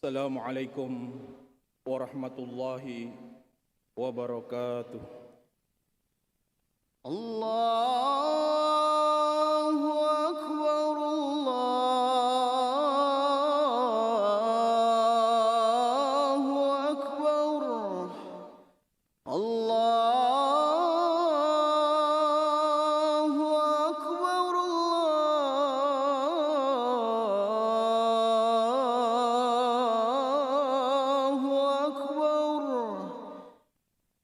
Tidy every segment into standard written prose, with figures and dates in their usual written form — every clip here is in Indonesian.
Assalamualaikum warahmatullahi wabarakatuh. Allahu Akbar, Allahu Akbar, Allahu Akbar, Allahu Akbar.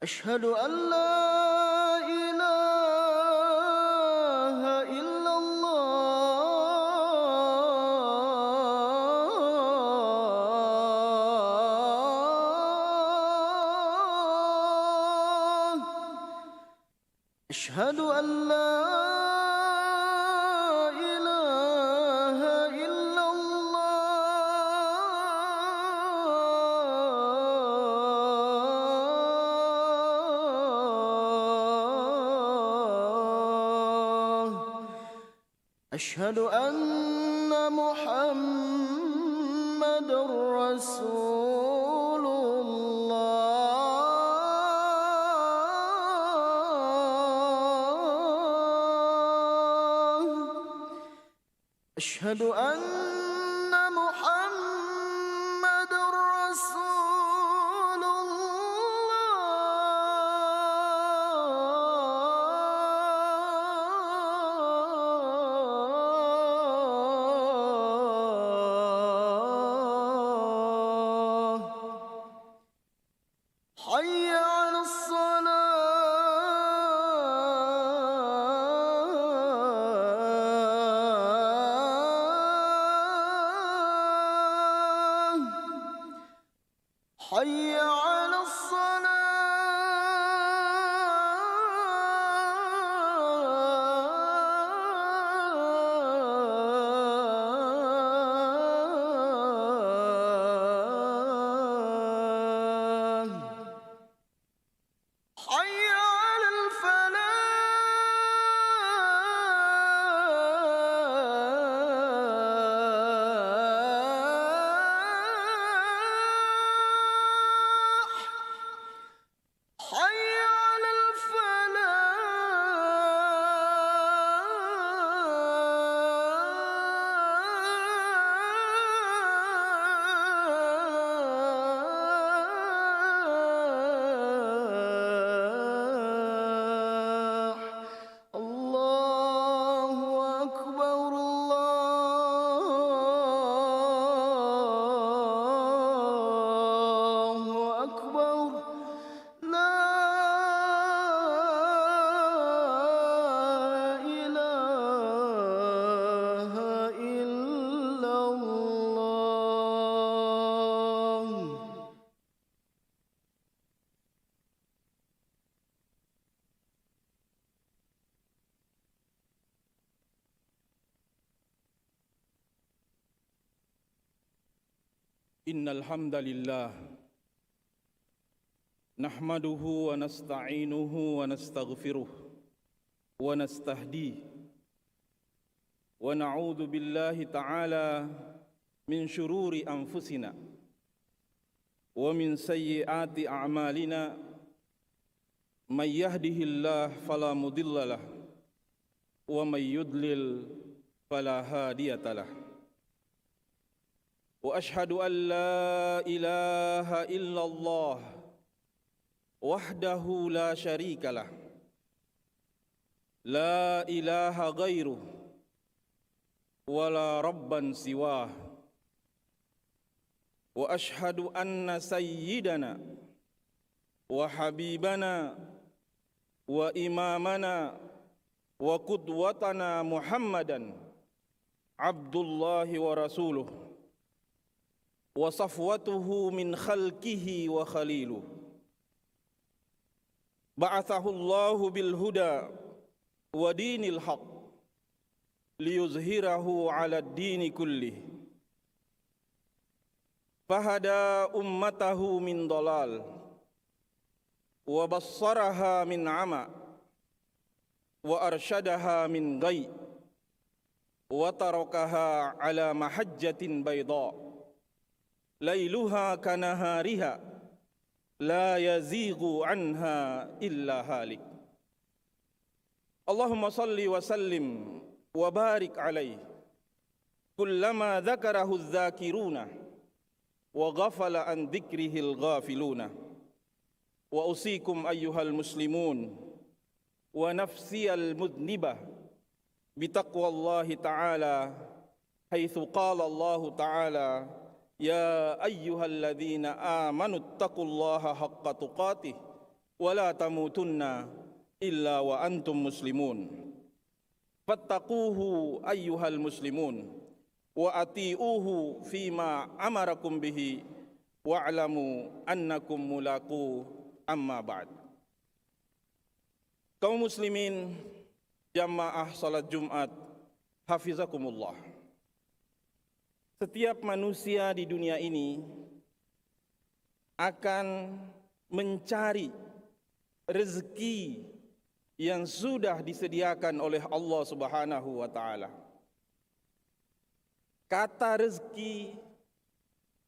Asyhadu an la ilaha illallah. Asyhadu an la ilaha illallah. Asyhadu anna Muhammadar Rasulullah. Asyhadu anna Muhammadar Rasulullah. Hayya 'alas salah. Hayya 'alas salah. Hayya 'alal falah. Hayya 'alal falah. Allahu Akbar, Allahu Akbar. La ilaha illallah. Innal hamdalillah nahmaduhu wa nasta'inuhu wa nastaghfiruh wa nastahdihi wa na'udzu billahi ta'ala min syururi anfusina wa min sayyiati a'malina may yahdihillahu fala mudhillalah wa may yudlil fala hadiyalah. Wa ashhadu an la ilaha illallah wahdahu la syarikalah, la ilaha ghairuh wa la rabban siwah. Wa ashhadu anna sayyidana wa habibana wa imamana wa qudwatana Muhammadan abdullahi wa rasuluh wa safwatuhu min khalqihi wa khaliluh. Ba'athahu Allahu bil huda wa dinil haq liyuzhirahu 'ala ad-dini kullih. Fahada ummatahu min dalal wa bassaraha min 'ama wa arsyadaha min ghayy wa tarakaha 'ala mahajjatin bayda lailuha kanahariha la yazighu anha illa halik. Allahumma salli wa sallim wa barik alaihi kullama dzakarahu dzakiruna wa ghafala an dzikrihil ghafiluna. Wa usikum ayyuhal muslimun wa nafsiyal mudnibah bitaqwallahi ta'ala haitsu qala Allah ta'ala ya ayyuhalladzina amanu taqullaha haqqa tuqatih wa la tamutunna illa wa antum muslimun. Fattaquhu ayyuhal muslimun wa ati'uhu fima amarakum bihi wa'lamu annakum mulaqu amma ba'd. Kaum muslimin jamaah salat Jumat hafizakumullah. Setiap manusia di dunia ini akan mencari rezeki yang sudah disediakan oleh Allah Subhanahu wa taala. Kata rezeki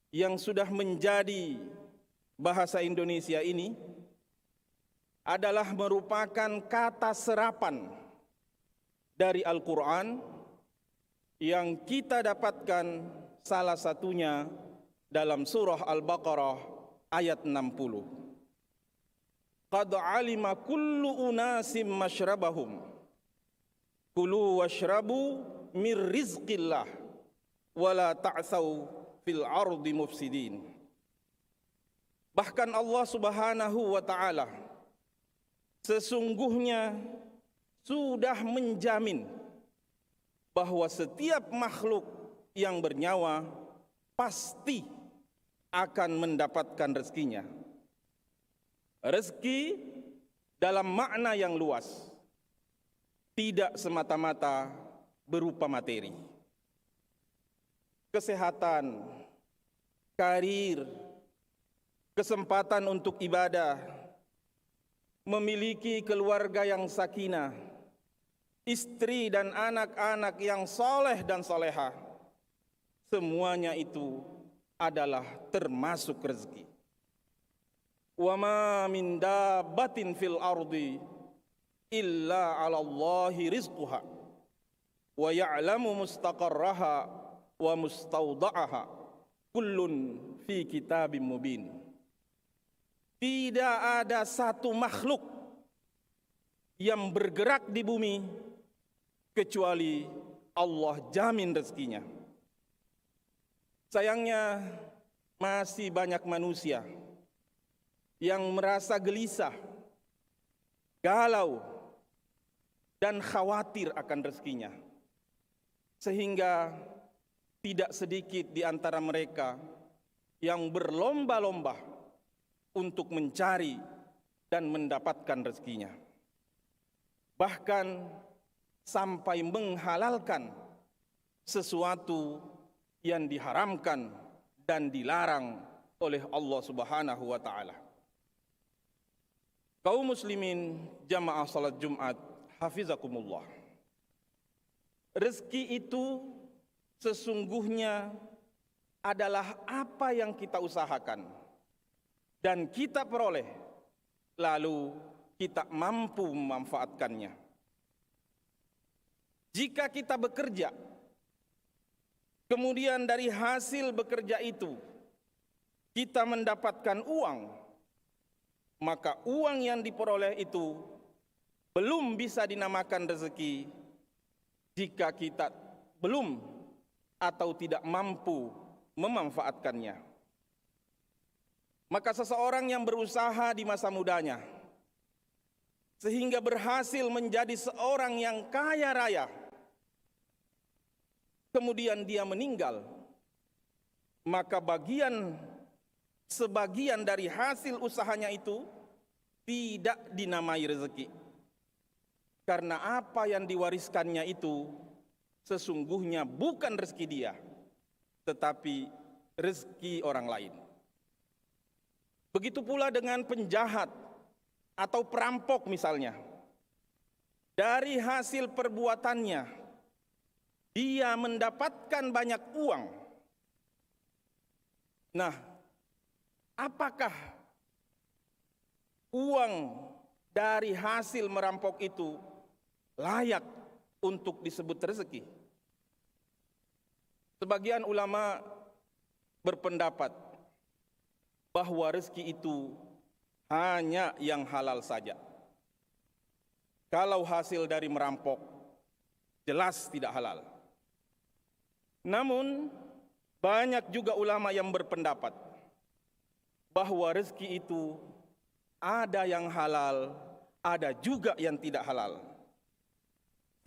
yang sudah menjadi bahasa Indonesia ini adalah merupakan kata serapan dari Al-Quran yang kita dapatkan salah satunya dalam surah Al-Baqarah ayat 60. Qad alima kullu unasim mashrabahum kulu washrabu mir rizqillah wala ta'tsaw fil ardi mufsidin. Bahkan Allah Subhanahu wa taala sesungguhnya sudah menjamin bahwa setiap makhluk yang bernyawa pasti akan mendapatkan rezekinya. Rezeki dalam makna yang luas, tidak semata-mata berupa materi. Kesehatan, karir, kesempatan untuk ibadah, memiliki keluarga yang sakinah, istri dan anak-anak yang soleh dan soleha, semuanya itu adalah termasuk rezeki. Wa ma min dabbatin fil ardi illa 'ala Allahi rizquha wa ya'lamu mustaqarraha wa mustawda'aha kullun fi kitabim mubin. Tidak ada satu makhluk yang bergerak di bumi kecuali Allah jamin rezekinya. Sayangnya masih banyak manusia yang merasa gelisah, galau, dan khawatir akan rezekinya. Sehingga tidak sedikit di antara mereka yang berlomba-lomba untuk mencari dan mendapatkan rezekinya. Bahkan sampai menghalalkan sesuatu yang diharamkan dan dilarang oleh Allah Subhanahu wa taala. Kaum muslimin jamaah salat Jumat hafizakumullah. Rezeki itu sesungguhnya adalah apa yang kita usahakan dan kita peroleh, lalu kita mampu memanfaatkannya. Jika kita bekerja, kemudian dari hasil bekerja itu kita mendapatkan uang, maka uang yang diperoleh itu belum bisa dinamakan rezeki jika kita belum atau tidak mampu memanfaatkannya. Maka seseorang yang berusaha di masa mudanya sehingga berhasil menjadi seorang yang kaya raya, kemudian dia meninggal, maka sebagian dari hasil usahanya itu tidak dinamai rezeki. Karena apa yang diwariskannya itu sesungguhnya bukan rezeki dia, tetapi rezeki orang lain. Begitu pula dengan penjahat atau perampok misalnya. Dari hasil perbuatannya, dia mendapatkan banyak uang. Nah, apakah uang dari hasil merampok itu layak untuk disebut rezeki? Sebagian ulama berpendapat bahwa rezeki itu hanya yang halal saja. Kalau hasil dari merampok, jelas tidak halal. Namun, banyak juga ulama yang berpendapat bahwa rezeki itu ada yang halal, ada juga yang tidak halal.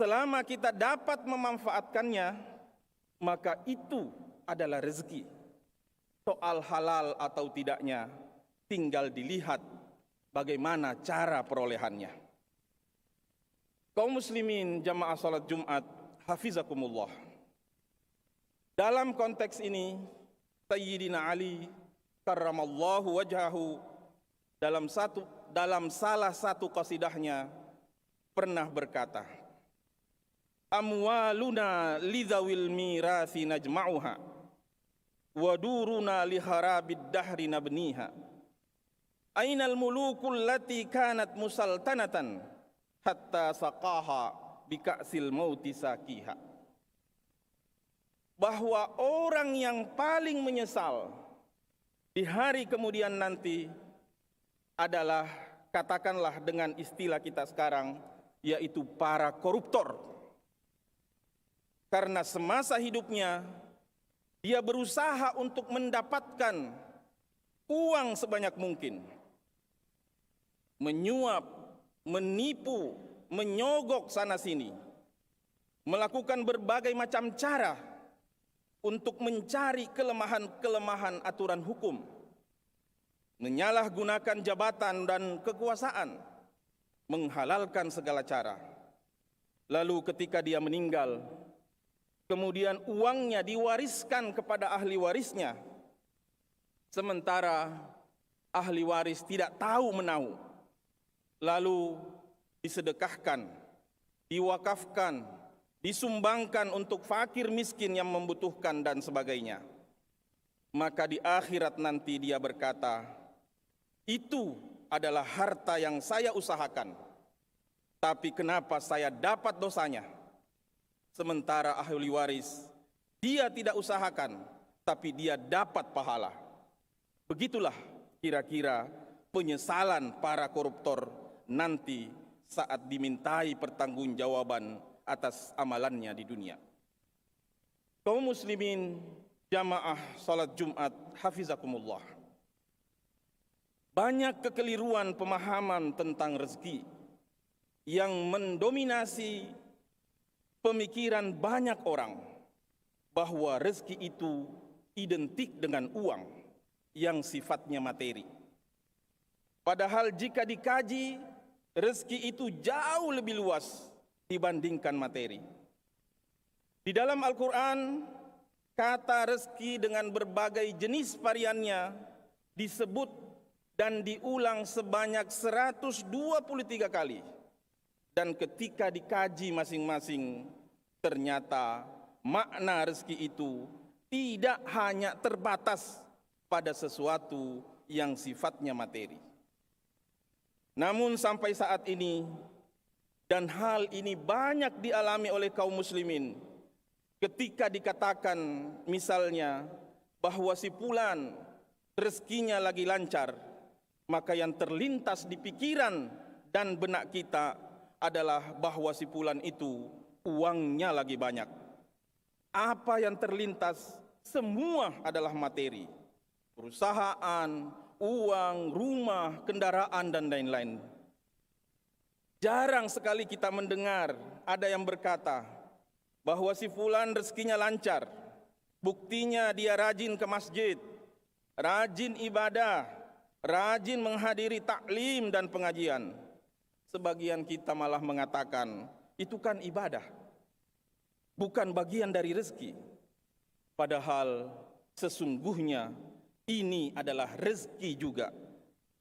Selama kita dapat memanfaatkannya, maka itu adalah rezeki. Soal halal atau tidaknya, tinggal dilihat bagaimana cara perolehannya. Kaum muslimin jamaah salat Jumat, hafizakumullah. Dalam konteks ini, Sayyidina Ali karramallahu wajhahu dalam salah satu qasidahnya pernah berkata, amwaluna lidzawil mirasi najma'uha wa duruna liharabid dahri nabniha ainal mulukul lati kanat musaltanatan hatta saqaha bika'sil mauti sakiha. Bahwa orang yang paling menyesal di hari kemudian nanti adalah, katakanlah dengan istilah kita sekarang, yaitu para koruptor. Karena semasa hidupnya dia berusaha untuk mendapatkan uang sebanyak mungkin, menyuap, menipu, menyogok sana sini, melakukan berbagai macam cara untuk mencari kelemahan-kelemahan aturan hukum, menyalahgunakan jabatan dan kekuasaan, menghalalkan segala cara. Lalu ketika dia meninggal, kemudian uangnya diwariskan kepada ahli warisnya, sementara ahli waris tidak tahu menahu, lalu disedekahkan, diwakafkan, disumbangkan untuk fakir miskin yang membutuhkan dan sebagainya. Maka di akhirat nanti dia berkata, itu adalah harta yang saya usahakan, tapi kenapa saya dapat dosanya? Sementara ahli waris, dia tidak usahakan, tapi dia dapat pahala. Begitulah kira-kira penyesalan para koruptor nanti saat dimintai pertanggungjawaban atas amalannya di dunia. Kaum muslimin jamaah salat Jumat, hafizakumullah. Banyak kekeliruan pemahaman tentang rezeki yang mendominasi pemikiran banyak orang, bahwa rezeki itu identik dengan uang yang sifatnya materi. Padahal jika dikaji, rezeki itu jauh lebih luas dibandingkan materi. Di dalam Al-Quran, kata rezeki dengan berbagai jenis variannya disebut dan diulang sebanyak 123 kali. Dan ketika dikaji masing-masing, ternyata makna rezeki itu tidak hanya terbatas pada sesuatu yang sifatnya materi. Namun sampai saat ini, dan hal ini banyak dialami oleh kaum muslimin, ketika dikatakan misalnya bahwa si fulan rezekinya lagi lancar, maka yang terlintas di pikiran dan benak kita adalah bahwa si fulan itu uangnya lagi banyak. Apa yang terlintas semua adalah materi, perusahaan, uang, rumah, kendaraan, dan lain-lain. Jarang sekali kita mendengar ada yang berkata bahwa si fulan rezekinya lancar, buktinya dia rajin ke masjid, rajin ibadah, rajin menghadiri taklim dan pengajian. Sebagian kita malah mengatakan, itu kan ibadah, bukan bagian dari rezeki. Padahal sesungguhnya ini adalah rezeki juga.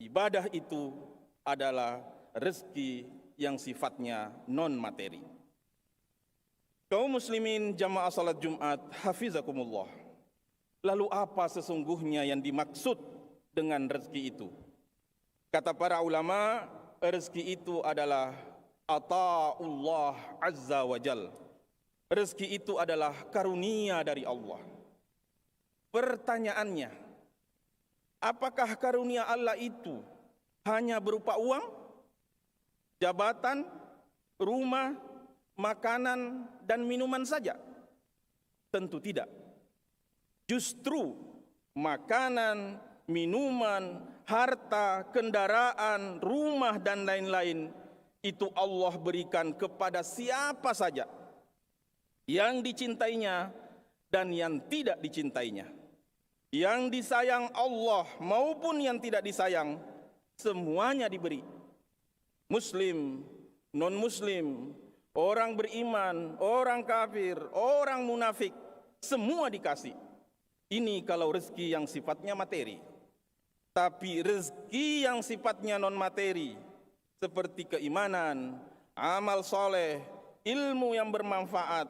Ibadah itu adalah rezeki yang sifatnya non-materi. Kaum muslimin jamaah salat Jumat, hafizakumullah. Lalu apa sesungguhnya yang dimaksud dengan rezeki itu? Kata para ulama, rezeki itu adalah ata'ullah azza wa jal. Rezeki itu adalah karunia dari Allah. Pertanyaannya, apakah karunia Allah itu hanya berupa uang, jabatan, rumah, makanan, dan minuman saja? Tentu tidak. Justru makanan, minuman, harta, kendaraan, rumah, dan lain-lain itu Allah berikan kepada siapa saja yang dicintainya dan yang tidak dicintainya. Yang disayang Allah maupun yang tidak disayang, semuanya diberi. Muslim, non-muslim, orang beriman, orang kafir, orang munafik, semua dikasih. Ini kalau rezeki yang sifatnya materi. Tapi rezeki yang sifatnya non-materi, seperti keimanan, amal soleh, ilmu yang bermanfaat,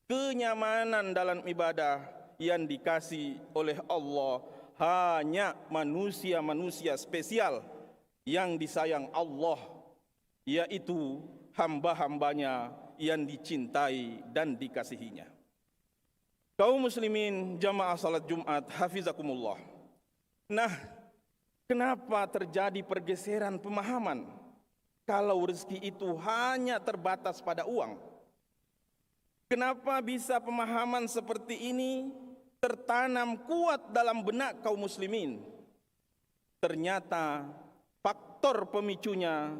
kenyamanan dalam ibadah, yang dikasih oleh Allah hanya manusia-manusia spesial yang disayang Allah, yaitu hamba-hambanya yang dicintai dan dikasihinya. Kaum muslimin jamaah salat Jumat hafizakumullah. Nah, kenapa terjadi pergeseran pemahaman kalau rezeki itu hanya terbatas pada uang? Kenapa bisa pemahaman seperti ini tertanam kuat dalam benak kaum muslimin? Ternyata faktor pemicunya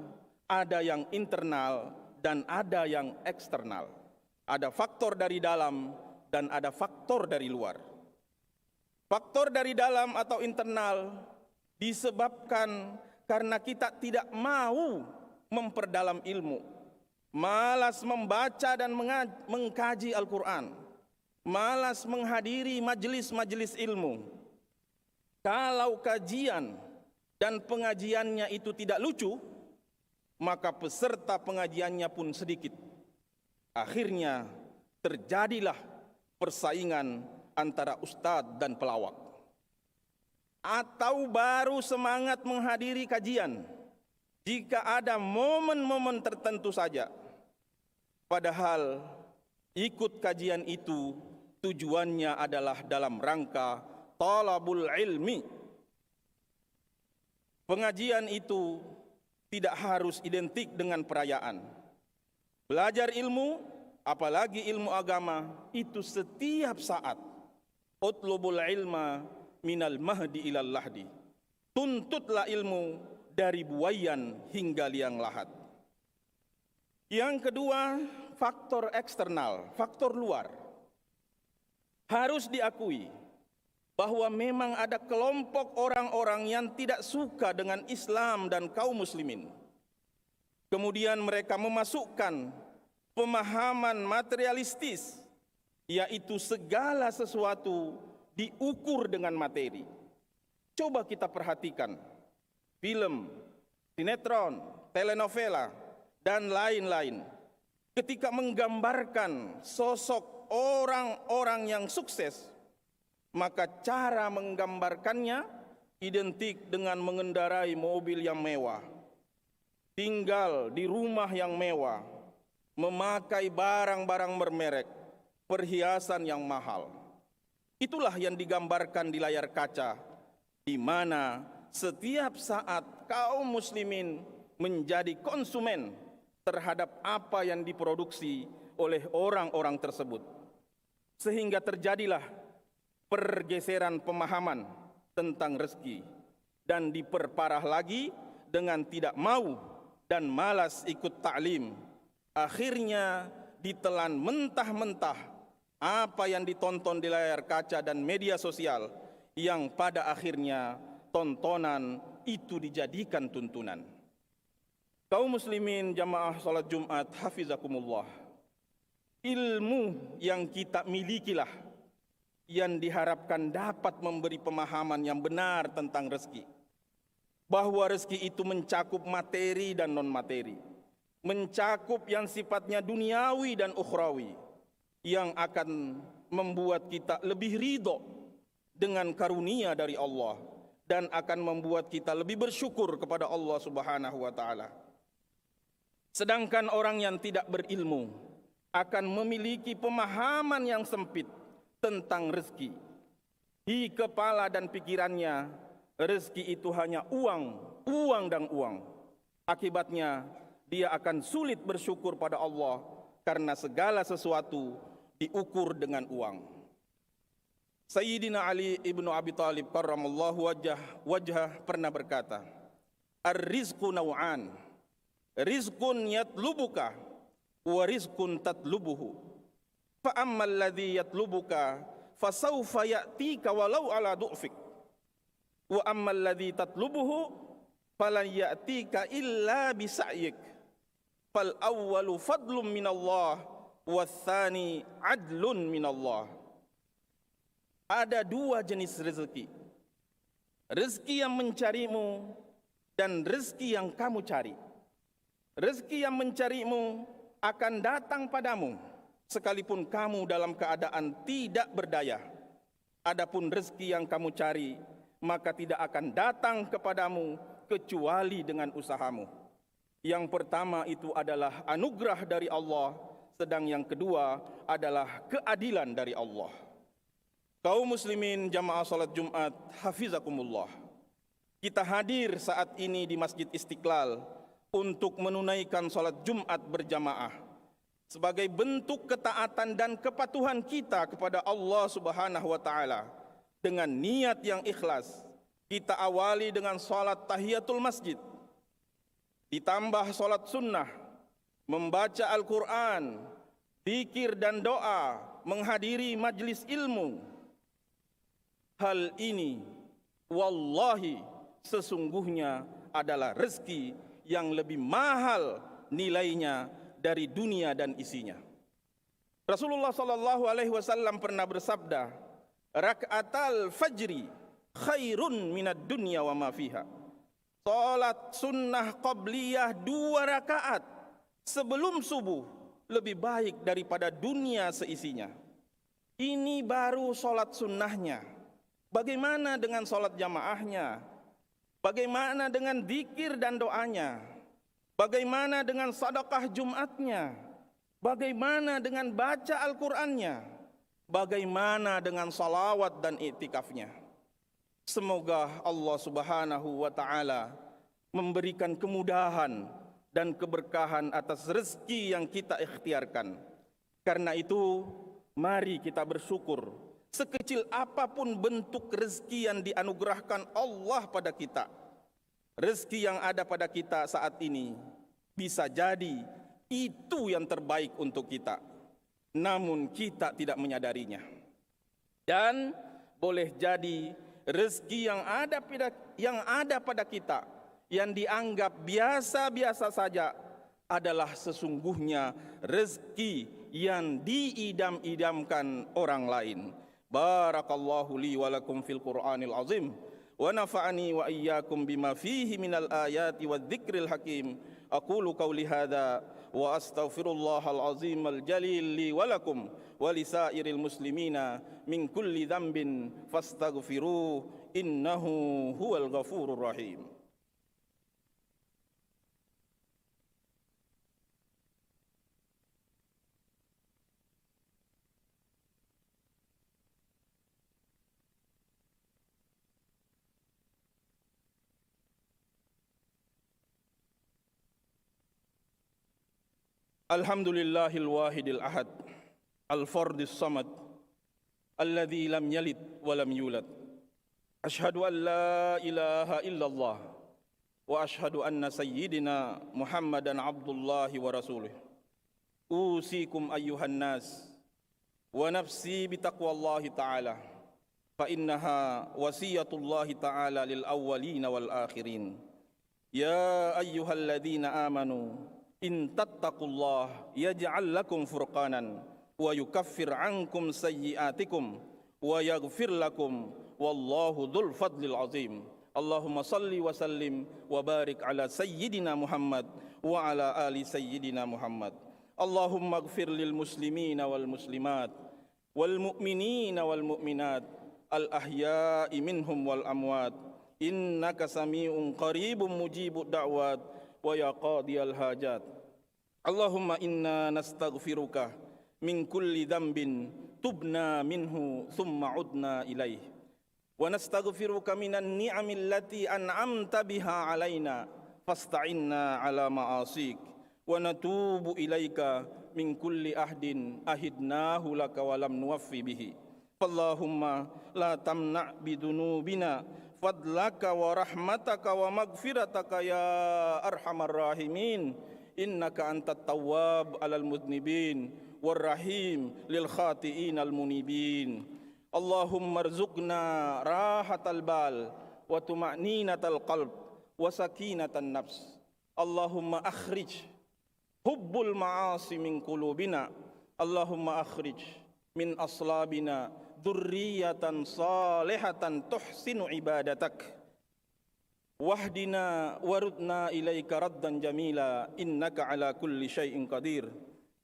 ada yang internal dan ada yang eksternal. Ada faktor dari dalam dan ada faktor dari luar. Faktor dari dalam atau internal disebabkan karena kita tidak mau memperdalam ilmu, malas membaca dan mengkaji Al-Quran, malas menghadiri majelis-majelis ilmu. Kalau kajian dan pengajiannya itu tidak lucu, maka peserta pengajiannya pun sedikit. Akhirnya terjadilah persaingan antara ustadz dan pelawak. Atau baru semangat menghadiri kajian jika ada momen-momen tertentu saja. Padahal ikut kajian itu tujuannya adalah dalam rangka talabul ilmi. Pengajian itu tidak harus identik dengan perayaan. Belajar ilmu, apalagi ilmu agama, itu setiap saat. Utlubul ilma minal mahdi ilal lahdi. Tuntutlah ilmu dari buayan hingga liang lahat. Yang kedua, faktor eksternal, faktor luar. Harus diakui bahwa memang ada kelompok orang-orang yang tidak suka dengan Islam dan kaum muslimin. Kemudian mereka memasukkan pemahaman materialistis, yaitu segala sesuatu diukur dengan materi. Coba kita perhatikan film, sinetron, telenovela, dan lain-lain. Ketika menggambarkan sosok orang-orang yang sukses, maka cara menggambarkannya identik dengan mengendarai mobil yang mewah, tinggal di rumah yang mewah, memakai barang-barang bermerek, perhiasan yang mahal. Itulah yang digambarkan di layar kaca, di mana setiap saat kaum muslimin menjadi konsumen terhadap apa yang diproduksi oleh orang-orang tersebut. Sehingga terjadilah pergeseran pemahaman tentang rezeki, dan diperparah lagi dengan tidak mau dan malas ikut ta'lim. Akhirnya ditelan mentah-mentah apa yang ditonton di layar kaca dan media sosial, yang pada akhirnya tontonan itu dijadikan tuntunan. Kaum muslimin jamaah salat Jumat hafizakumullah. Ilmu yang kita milikilah yang diharapkan dapat memberi pemahaman yang benar tentang rezeki. Bahwa rezeki itu mencakup materi dan non-materi, mencakup yang sifatnya duniawi dan ukhrawi, yang akan membuat kita lebih ridho dengan karunia dari Allah dan akan membuat kita lebih bersyukur kepada Allah Subhanahu wa taala. Sedangkan orang yang tidak berilmu akan memiliki pemahaman yang sempit tentang rezeki. Di kepala dan pikirannya, rezeki itu hanya uang, uang dan uang. Akibatnya, dia akan sulit bersyukur pada Allah karena segala sesuatu diukur dengan uang. Sayyidina Ali ibnu Abi Thalib karramallahu wajhah pernah berkata, "Ar-rizqu naw'an, rizqun yatlubuka wa rizqun tatlubuhu. Fa ammal ladzi yatlubuka fasawfa ya'tika walau ala du'fik. Wa ammal ladzi tatlubuhu falan ya'tika illa bisa'yik. Fal awwalu fadlun minallah wa tsani adlun minallah." Ada dua jenis rezeki. Rezeki yang mencarimu dan rezeki yang kamu cari. Rezeki yang mencarimu akan datang padamu sekalipun kamu dalam keadaan tidak berdaya. Adapun rezeki yang kamu cari, maka tidak akan datang kepadamu kecuali dengan usahamu. Yang pertama itu adalah anugerah dari Allah, sedang yang kedua adalah keadilan dari Allah. Kaum muslimin jamaah salat Jumat, hafizakumullah. Kita hadir saat ini di Masjid Istiqlal untuk menunaikan salat Jumat berjamaah sebagai bentuk ketaatan dan kepatuhan kita kepada Allah Subhanahu wa taala. Dengan niat yang ikhlas, kita awali dengan salat tahiyatul masjid, ditambah salat sunnah, membaca Al-Quran, zikir dan doa, menghadiri majlis ilmu. Hal ini wallahi sesungguhnya adalah rezeki yang lebih mahal nilainya dari dunia dan isinya. Rasulullah sallallahu alaihi wasallam pernah bersabda, "Rak'atal fajri khairun minad dunya wa ma fiha." Salat sunnah qabliyah 2 rakaat sebelum subuh lebih baik daripada dunia seisinya. Ini baru salat sunnahnya. Bagaimana dengan salat jamaahnya? Bagaimana dengan zikir dan doanya? Bagaimana dengan sedekah Jumatnya? Bagaimana dengan baca Al-Qur'annya? Bagaimana dengan salawat dan iktikafnya? Semoga Allah Subhanahu wa taala memberikan kemudahan dan keberkahan atas rezeki yang kita ikhtiarkan. Karena itu, mari kita bersyukur sekecil apapun bentuk rezeki yang dianugerahkan Allah pada kita. Rezeki yang ada pada kita saat ini bisa jadi itu yang terbaik untuk kita, namun kita tidak menyadarinya. Dan boleh jadi rezeki yang ada pada kita yang dianggap biasa-biasa saja adalah sesungguhnya rezeki yang diidam-idamkan orang lain. Barakallahu li wa lakum fil Qur'anil azim wa nafa'ani wa iyyakum bima fihi minal ayati wadh-dhikril hakim. Aqulu qawli hadza wa astaghfirullahal azimul jalil li wa lakum wa lisairil muslimina min kulli dhanbin fastaghfiruhu innahu huwal ghafurur rahim. Alhamdulillahil wahidil ahad, al-fardis samad, alladzi lam yalid wa lam yulad. Ashhadu an la ilaha illallah wa ashhadu anna sayyidina Muhammadan abdullahi wa rasuluh. Usikum ayyuhan nas wa nafsi bitaqwallahi ta'ala, fa innaha wasiyatullahi ta'ala lil awwalina wal akhirin. Ya ayyuhalladzina amanu in tattaqullah yaj'al lakum furqanan wa yukaffir ankum sayyi'atikum wa yaghfir lakum wallahu dzul fadlil azim. Allahumma salli wa sallim wa barik ala sayyidina Muhammad wa ala ali sayyidina Muhammad. Allahumma ighfir lil muslimina wal muslimat wal mu'minina wal mu'minat الأحياء منهم والأموات إنك سميع قريب مجيب الدعوات ويا قاضي الحاجات اللهم إنا نستغفرك من كل ذنب تبنا منه ثم عدنا إليه ونستغفرك من النعم التي أنعمت بها علينا فاستعنا على معاصيك ونتوب إليك من كل عهد أهدناه لك ولم نوفي به فاللهم لا تمنع بذنوبنا فضلك ورحمتك ومغفرتك يا أرحم الراحمين إنك أنت التواب على المذنبين والرحيم للخاطئين المنيبين اللهم ارزقنا راحة البال وطمأنينة القلب وسكينة النفس اللهم أخرج حب المعاصي من قلوبنا اللهم أخرج من أصلابنا ذرية صالحة تحسن عبادتك واهدنا وردنا إليك ردا جميلا إنك على كل شيء قدير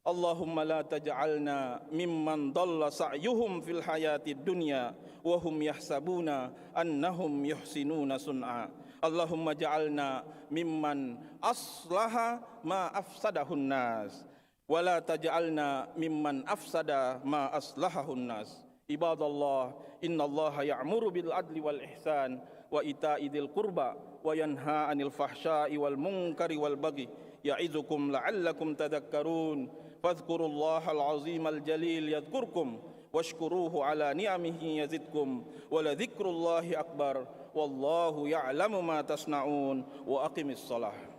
اللهم لا تجعلنا ممن ضل سعيهم في الحياة الدنيا وهم يحسبون أنهم يحسنون صنعا اللهم اجعلنا ممن أصلح ما أفسده الناس ولا تجعلنا ممن أفسد ما أصلحه الناس عباد الله إن الله يأمر بالعدل والإحسان وإيتاء ذي القربى وينهى عن الفحشاء والمنكر والبغي يعظكم لعلكم تذكرون فاذكروا الله العظيم الجليل يذكركم واشكروه على نعمه يزدكم ولذكر الله أكبر والله يعلم ما تصنعون وأقم الصلاة